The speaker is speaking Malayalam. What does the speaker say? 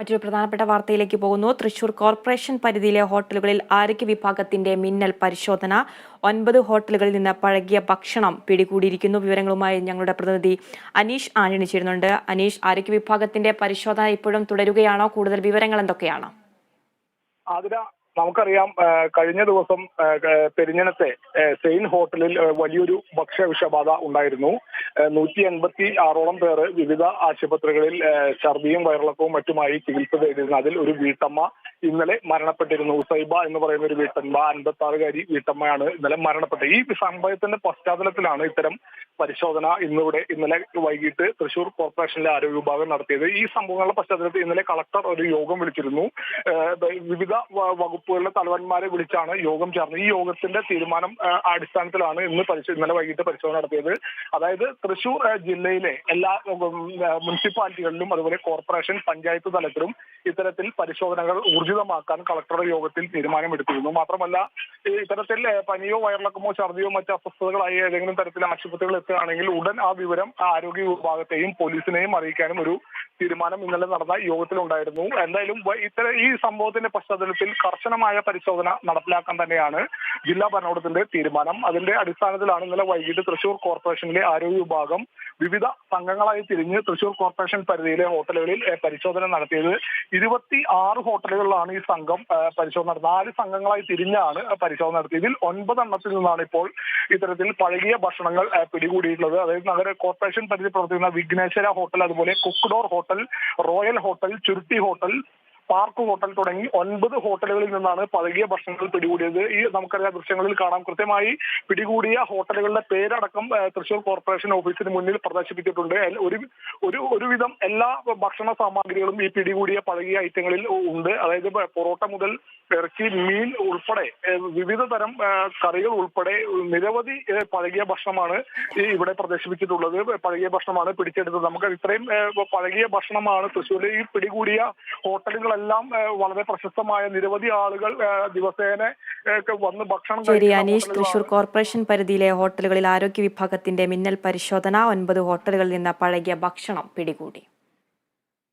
മറ്റൊരു പ്രധാനപ്പെട്ട വാർത്തയിലേക്ക് പോകുന്നു. തൃശൂർ കോർപ്പറേഷൻ പരിധിയിലെ ഹോട്ടലുകളിൽ ആരോഗ്യ വിഭാഗത്തിന്റെ മിന്നൽ പരിശോധന. 9 ഹോട്ടലുകളിൽ നിന്ന് പഴകിയ ഭക്ഷണം പിടികൂടിയിരിക്കുന്നു. വിവരങ്ങളുമായി ഞങ്ങളുടെ പ്രതിനിധി അനീഷ് ആന്റണി ചേരുന്നുണ്ട്. അനീഷ്, ആരോഗ്യ വിഭാഗത്തിന്റെ പരിശോധന ഇപ്പോഴും തുടരുകയാണോ? കൂടുതൽ വിവരങ്ങൾ എന്തൊക്കെയാണ്? നമുക്കറിയാം, കഴിഞ്ഞ ദിവസം പെരിഞ്ഞനത്തെ സെയിൻ ഹോട്ടലിൽ വലിയൊരു ഭക്ഷ്യ വിഷബാധ ഉണ്ടായിരുന്നു. 186ഓളം പേർ വിവിധ ആശുപത്രികളിൽ ഛർദിയും വയറിളക്കവും മറ്റുമായി ചികിത്സ തേടിയിരുന്നു. അതിൽ ഒരു വീട്ടമ്മ ഇന്നലെ മരണപ്പെട്ടിരുന്നു. ഉസൈബ എന്ന് പറയുന്ന ഒരു വീട്ടമ്മ, 56-കാരി വീട്ടമ്മയാണ് ഇന്നലെ മരണപ്പെട്ടത്. ഈ സംഭവത്തിന്റെ പശ്ചാത്തലത്തിലാണ് ഇത്തരം പരിശോധന ഇന്നലെ വൈകിട്ട് തൃശൂർ കോർപ്പറേഷനിലെ ആരോഗ്യ വിഭാഗം നടത്തിയത്. ഈ സംഭവങ്ങളുടെ പശ്ചാത്തലത്തിൽ ഇന്നലെ കളക്ടർ ഒരു യോഗം വിളിച്ചിരുന്നു. വിവിധ വകുപ്പുകളിലെ തലവന്മാരെ വിളിച്ചാണ് യോഗം ചേർന്നത്. ഈ യോഗത്തിന്റെ തീരുമാനം അടിസ്ഥാനത്തിലാണ് ഇന്നലെ വൈകിട്ട് പരിശോധന നടത്തിയത്. അതായത് തൃശൂർ ജില്ലയിലെ എല്ലാ മുനിസിപ്പാലിറ്റികളിലും അതുപോലെ കോർപ്പറേഷൻ, പഞ്ചായത്ത് തലത്തിലും ഇത്തരത്തിൽ പരിശോധനകൾ ഊർജിതമാക്കാൻ കളക്ടറുടെ യോഗത്തിൽ തീരുമാനമെടുത്തിരുന്നു. മാത്രമല്ല, ഇത്തരത്തിൽ പനിയോ വയറിളക്കമോ ഛർദിയോ മറ്റ് അസ്വസ്ഥതകളായി ഏതെങ്കിലും തരത്തിൽ ആശുപത്രികളിൽ എത്തുകയാണെങ്കിൽ ഉടൻ ആ വിവരം ആരോഗ്യ വിഭാഗത്തെയും പോലീസിനെയും അറിയിക്കാനും ഒരു തീരുമാനം ഇന്നലെ നടന്ന യോഗത്തിലുണ്ടായിരുന്നു. എന്തായാലും ഈ സംഭവത്തിന്റെ പശ്ചാത്തലത്തിൽ കർശനമായ പരിശോധന നടപ്പിലാക്കാൻ തന്നെയാണ് ജില്ലാ ഭരണകൂടത്തിന്റെ തീരുമാനം. അതിന്റെ അടിസ്ഥാനത്തിലാണ് ഇന്നലെ വൈകിട്ട് തൃശൂർ കോർപ്പറേഷനിലെ ആരോഗ്യ വിഭാഗം വിവിധ സംഘങ്ങളായി തിരിഞ്ഞ് തൃശൂർ കോർപ്പറേഷൻ പരിധിയിലെ ഹോട്ടലുകളിൽ പരിശോധന നടത്തിയത്. 26 ഹോട്ടലുകളിലാണ് ഈ സംഘം പരിശോധന നടത്തുന്നത്. 4 സംഘങ്ങളായി തിരിഞ്ഞാണ് പരിശോധന നടത്തിയത്. ഇതിൽ 9 എണ്ണത്തിൽ നിന്നാണ് ഇപ്പോൾ ഇത്തരത്തിൽ പഴകിയ ഭക്ഷണങ്ങൾ പിടികൂടിയിട്ടുള്ളത്. അതായത് നഗര കോർപ്പറേഷൻ പരിധി പ്രവർത്തിക്കുന്ന വിഘ്നേശ്വര ഹോട്ടൽ, അതുപോലെ കുക്ക്ഡോർ ഹോട്ടൽ, റോയൽ ഹോട്ടൽ, ചുരുട്ടി ഹോട്ടൽ, പാർക്ക് ഹോട്ടൽ തുടങ്ങി 9 ഹോട്ടലുകളിൽ നിന്നാണ് പഴകിയ ഭക്ഷണങ്ങൾ പിടികൂടിയത്. നമുക്കറിയാം, ദൃശ്യങ്ങളിൽ കാണാം. കൃത്യമായി പിടികൂടിയ ഹോട്ടലുകളുടെ പേരടക്കം തൃശൂർ കോർപ്പറേഷൻ ഓഫീസിന് മുന്നിൽ പ്രദർശിപ്പിച്ചിട്ടുണ്ട്. ഒരുവിധം എല്ലാ ഭക്ഷണ സാമഗ്രികളും ഈ പിടികൂടിയ പഴകിയ ഐറ്റങ്ങളിൽ ഉണ്ട്. അതായത് പൊറോട്ട മുതൽ ഇറച്ചി, മീൻ ഉൾപ്പെടെ വിവിധ തരം കറികൾ ഉൾപ്പെടെ നിരവധി പഴകിയ ഭക്ഷണമാണ് ഇവിടെ പ്രദർശിപ്പിച്ചിട്ടുള്ളത്. പഴകിയ ഭക്ഷണമാണ് പിടിച്ചെടുത്തത്. നമുക്ക് ഇത്രയും പഴകിയ ഭക്ഷണമാണ് തൃശ്ശൂരിൽ ഈ പിടികൂടിയ ഹോട്ടലുകളെല്ലാം വളരെ പ്രശസ്തമായ നിരവധി ആളുകൾ ദിവസേന വന്ന് ഭക്ഷണം അനീഷ്, തൃശൂർ കോർപ്പറേഷൻ പരിധിയിലെ ഹോട്ടലുകളിൽ ആരോഗ്യ വിഭാഗത്തിന്റെ മിന്നൽ പരിശോധന. 9 ഹോട്ടലുകളിൽ നിന്ന് പഴകിയ ഭക്ഷണം പിടികൂടി.